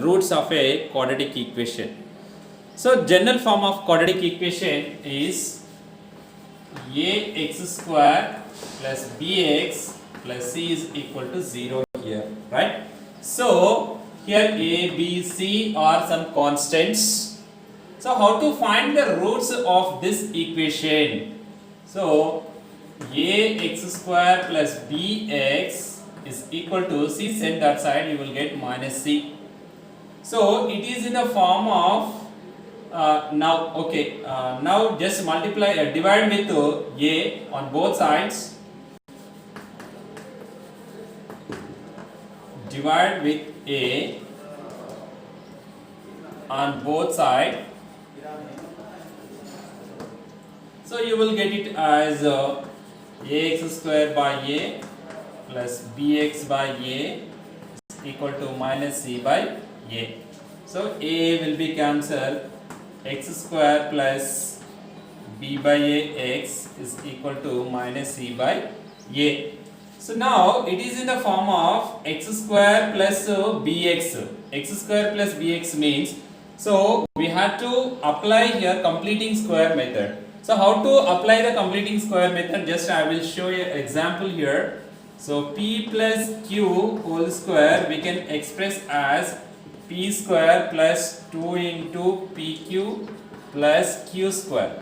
Roots of a quadratic equation. So general form of quadratic equation is ax square plus bx plus c is equal to 0 here, right? So here a, b, c are some constants. So how to find the roots of this equation? So ax square plus bx is equal to, c, send that side, you will get minus c. So it is in the form of now just multiply, divide with a on both sides, divide with a on both sides. So you will get it as ax square by a plus bx by a is equal to minus c by a. So a will be cancelled, x square plus b by a x is equal to minus c by a. So now it is in the form of x square plus bx. X square plus bx means, so we have to apply here completing square method. So how to apply the completing square method, just I will show you an example here. So p plus q whole square we can express as p square plus 2 into pq plus q square.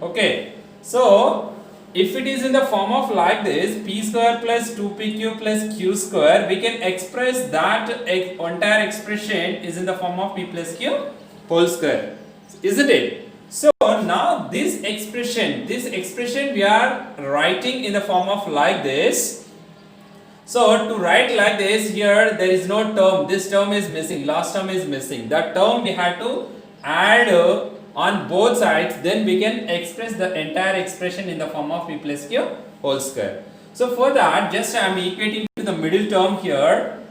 Okay, so if it is in the form of like this, p square plus 2pq plus q square, we can express that entire expression is in the form of p plus q whole square, isn't it? So now this expression we are writing in the form of like this. So to write like this, here there is no term, this term is missing, last term is missing. That term we have to add on both sides, then we can express the entire expression in the form of p plus q whole square. So for that, just I am equating to the middle term here.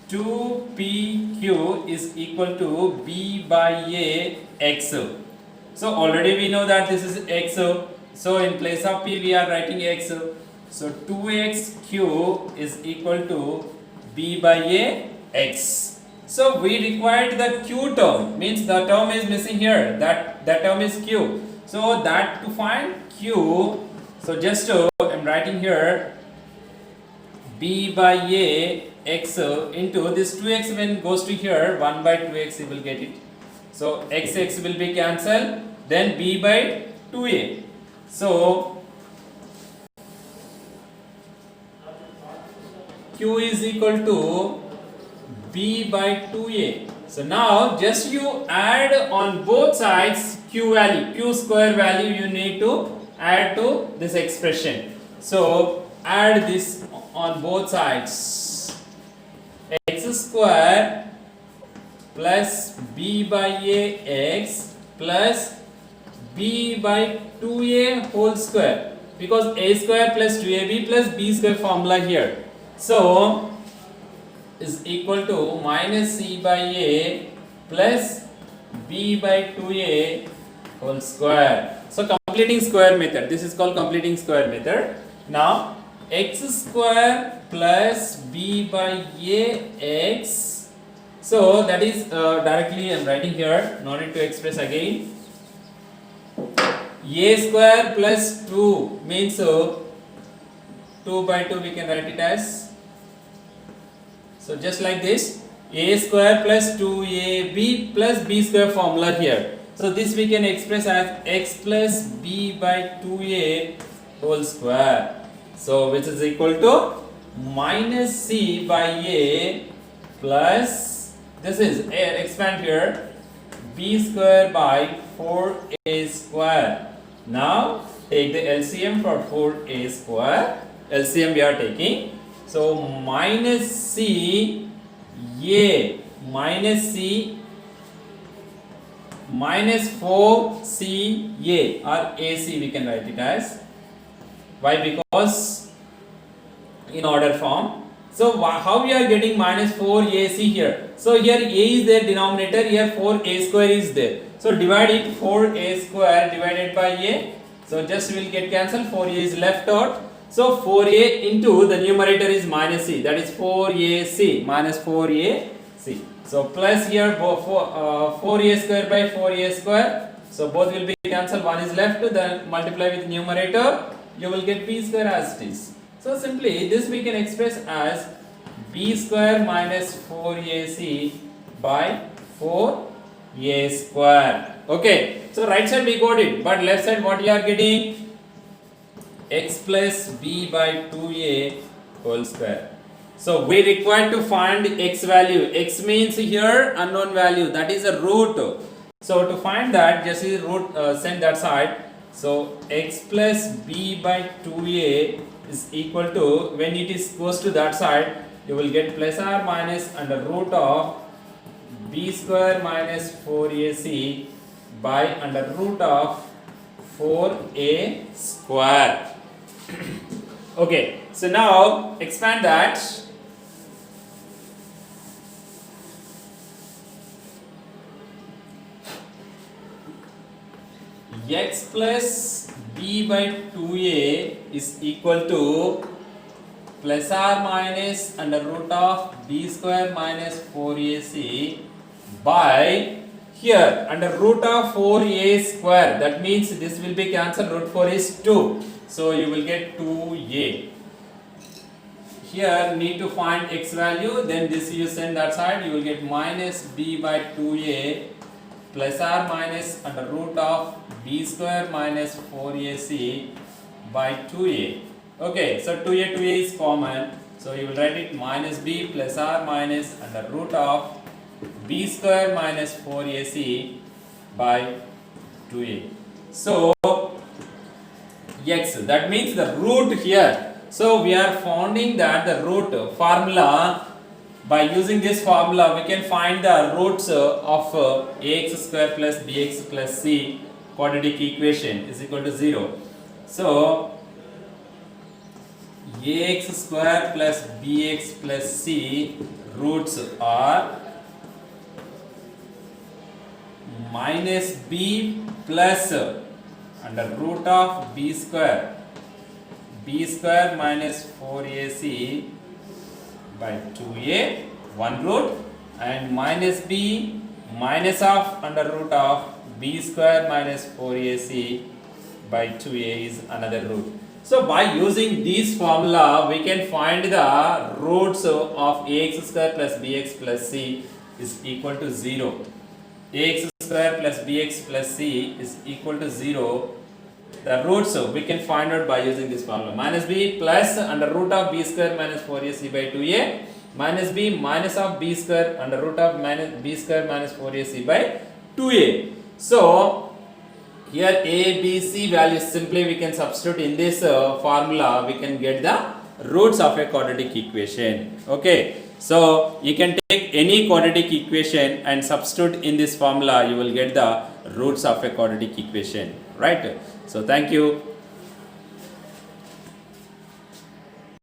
2pq is equal to b by a x. So already we know that this is x. So in place of p we are writing x. So 2xq is equal to b by a x. So we required the q term, means the term is missing here, that term is q. So that to find q, so just I am writing here b by a x into this 2x, when goes to here 1 by 2x you will get it. So x will be cancelled, then b by 2a. So q is equal to b by 2a. So now just you add on both sides q value, q square value you need to add to this expression. So add this on both sides, x square plus b by a x plus b by 2a whole square, because a square plus 2ab plus b square formula here. So is equal to minus c by a plus b by 2a whole square. So completing square method, this is called completing square method. Now x square plus b by a x, so that is directly I am writing here, no need to express again. A square plus 2 means 2 by 2 we can write it as, so just like this, a square plus 2ab plus b square formula here. So this we can express as x plus b by 2a whole square. So which is equal to minus c by a plus, this is expand here, b square by 4a square. Now take the LCM for 4a square, LCM we are taking. So minus c a minus c minus 4c a, or ac we can write it as. Why? Because in order form So how we are getting minus 4ac here? So here a is there denominator, here 4a square is there. So divide it, 4a square divided by a. So just will get cancelled, 4a is left out. So 4a into the numerator is minus c, that is 4ac minus 4ac. So plus here 4a square by 4a square. So both will be cancelled, one is left, then multiply with numerator, you will get b square as it is. So simply this we can express as b square minus 4ac by 4a square. Okay, so right side we got it, but left side what you are getting? X plus b by 2a whole square. So we require to find x value. X means here unknown value, that is a root. So to find that, just is root, send that side. So x plus b by 2a is equal to, when it is goes to that side, you will get plus or minus under root of b square minus 4ac by under root of 4a square. Okay, so now expand that. X plus b by 2a is equal to plus or minus under root of b square minus 4ac by here under root of 4a square. That means this will be cancelled, root 4 is 2. So you will get 2a. Here need to find x value, then this you send that side, you will get minus b by 2a plus or minus under root of b square minus 4ac by 2a. Okay, so 2a is common, so you will write it minus b plus or minus under root of b square minus 4ac by 2a. So x, that means the root here. So we are finding that the root formula, by using this formula we can find the roots of ax square plus bx plus c quadratic equation is equal to 0. So ax square plus bx plus c roots are minus b plus under root of b square minus 4ac by 2a, one root, and minus b minus of under root of b square minus 4ac by 2a is another root. So by using this formula we can find the roots of ax square plus bx plus c is equal to 0. Ax square plus bx plus c is equal to 0. The roots we can find out by using this formula. Minus b plus under root of b square minus 4ac by 2a, minus b minus of b square under root of minus b square minus 4ac by 2a. So here a, b, c values simply we can substitute in this formula, we can get the roots of a quadratic equation. Okay, so you can take any quadratic equation and substitute in this formula, you will get the roots of a quadratic equation, right? So thank you.